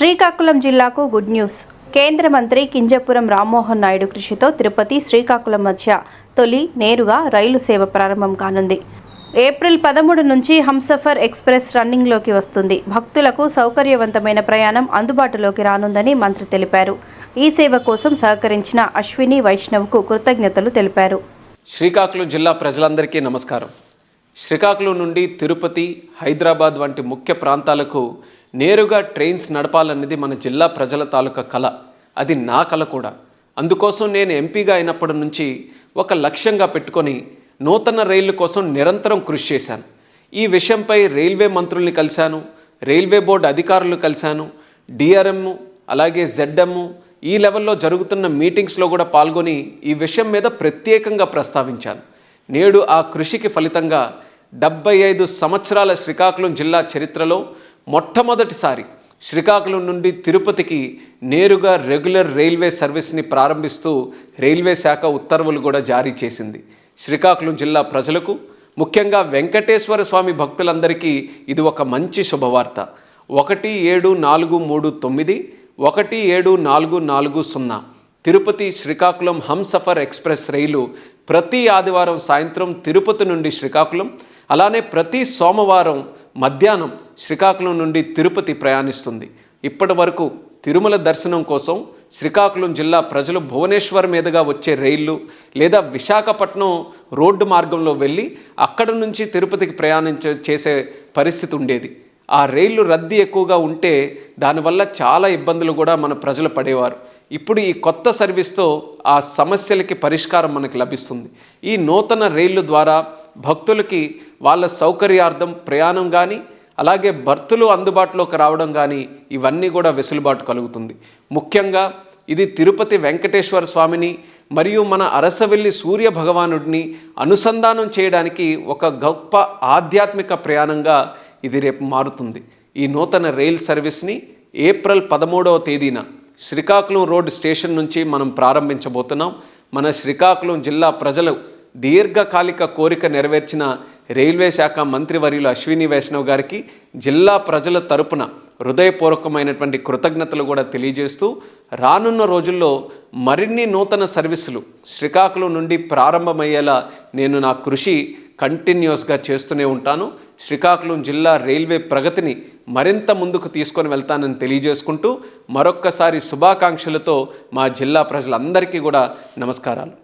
శ్రీకాకుళం జిల్లాకు good news. కేంద్ర మంత్రి కింజపురం రామ్మోహన్ నాయుడు కృషితో తిరుపతి, శ్రీకాకుళం మధ్య తొలి నేరుగా రైలు సేవ ప్రారంభం కానుంది. ఏప్రిల్ 13 నుంచి హంసఫర్ ఎక్స్ప్రెస్ రన్నింగ్లోకి వస్తుంది. భక్తులకు సౌకర్యవంతమైన ప్రయాణం అందుబాటులోకి రానుందని మంత్రి తెలిపారు. ఈ సేవ కోసం సహకరించిన అశ్విని వైష్ణవ్కు కృతజ్ఞతలు తెలిపారు. శ్రీకాకుళం జిల్లా ప్రజలందరికీ నమస్కారం. శ్రీకాకుళం నుండి తిరుపతి, హైదరాబాద్ వంటి ముఖ్య ప్రాంతాలకు నేరుగా ట్రైన్స్ నడపాలన్నది మన జిల్లా ప్రజల తాలూకా కళ. అది నా కళ కూడా. అందుకోసం నేను ఎంపీగా అయినప్పటి నుంచి ఒక లక్ష్యంగా పెట్టుకొని నూతన రైళ్ల కోసం నిరంతరం కృషి చేశాను. ఈ విషయంపై రైల్వే మంత్రుల్ని కలిశాను, రైల్వే బోర్డు అధికారులు కలిశాను, డిఆర్ఎం అలాగే జెడ్ఎం ఈ లెవెల్లో జరుగుతున్న మీటింగ్స్లో కూడా పాల్గొని ఈ విషయం మీద ప్రత్యేకంగా ప్రస్తావించాను. నేడు ఆ కృషికి ఫలితంగా 75 సంవత్సరాల శ్రీకాకుళం జిల్లా చరిత్రలో మొట్టమొదటిసారి శ్రీకాకుళం నుండి తిరుపతికి నేరుగా రెగ్యులర్ రైల్వే సర్వీస్ని ప్రారంభిస్తూ రైల్వే శాఖ ఉత్తర్వులు కూడా జారీ చేసింది. శ్రీకాకుళం జిల్లా ప్రజలకు, ముఖ్యంగా వెంకటేశ్వర స్వామి భక్తులందరికీ ఇది ఒక మంచి శుభవార్త. 17439 17440 తిరుపతి శ్రీకాకుళం హంసఫర్ ఎక్స్ప్రెస్ రైలు ప్రతి ఆదివారం సాయంత్రం తిరుపతి నుండి శ్రీకాకుళం, అలానే ప్రతి సోమవారం మధ్యాహ్నం శ్రీకాకుళం నుండి తిరుపతి ప్రయాణిస్తుంది. ఇప్పటి వరకు తిరుమల దర్శనం కోసం శ్రీకాకుళం జిల్లా ప్రజలు భువనేశ్వర్ మీదుగా వచ్చే రైళ్ళు లేదా విశాఖపట్నం రోడ్డు మార్గంలో వెళ్ళి అక్కడి నుంచి తిరుపతికి చేసే పరిస్థితి ఉండేది. ఆ రైళ్లు రద్దీ ఎక్కువగా ఉంటే దానివల్ల చాలా ఇబ్బందులు కూడా మన ప్రజలు పడేవారు. ఇప్పుడు ఈ కొత్త సర్వీస్తో ఆ సమస్యలకి పరిష్కారం మనకు లభిస్తుంది. ఈ నూతన రైళ్లు ద్వారా భక్తులకి వాళ్ళ సౌకర్యార్థం ప్రయాణం కానీ, అలాగే బర్తులు అందుబాటులోకి రావడం కానీ ఇవన్నీ కూడా వెసులుబాటు కలుగుతుంది. ముఖ్యంగా ఇది తిరుపతి వెంకటేశ్వర స్వామిని మరియు మన అరసవెల్లి సూర్య భగవానుడిని అనుసంధానం చేయడానికి ఒక గొప్ప ఆధ్యాత్మిక ప్రయాణంగా ఇది రేపు మారుతుంది. ఈ నూతన రైల్ సర్వీస్ని ఏప్రిల్ 13వ తేదీన శ్రీకాకుళం రోడ్ స్టేషన్ నుంచి మనం ప్రారంభించబోతున్నాం. మన శ్రీకాకుళం జిల్లా ప్రజలు దీర్ఘకాలిక కోరిక నెరవేర్చిన రైల్వే శాఖ మంత్రివర్యులు అశ్విని వైష్ణవ్ గారికి జిల్లా ప్రజల తరపున హృదయపూర్వకమైనటువంటి కృతజ్ఞతలు కూడా తెలియజేస్తూ, రానున్న రోజుల్లో మరిన్ని నూతన సర్వీసులు శ్రీకాకుళం నుండి ప్రారంభమయ్యేలా నేను నా కృషి కంటిన్యూస్గా చేస్తూనే ఉంటాను. శ్రీకాకుళం జిల్లా రైల్వే ప్రగతిని మరింత ముందుకు తీసుకొని వెళ్తానని తెలియజేసుకుంటూ మరొక్కసారి శుభాకాంక్షలతో మా జిల్లా ప్రజలందరికీ కూడా నమస్కారాలు.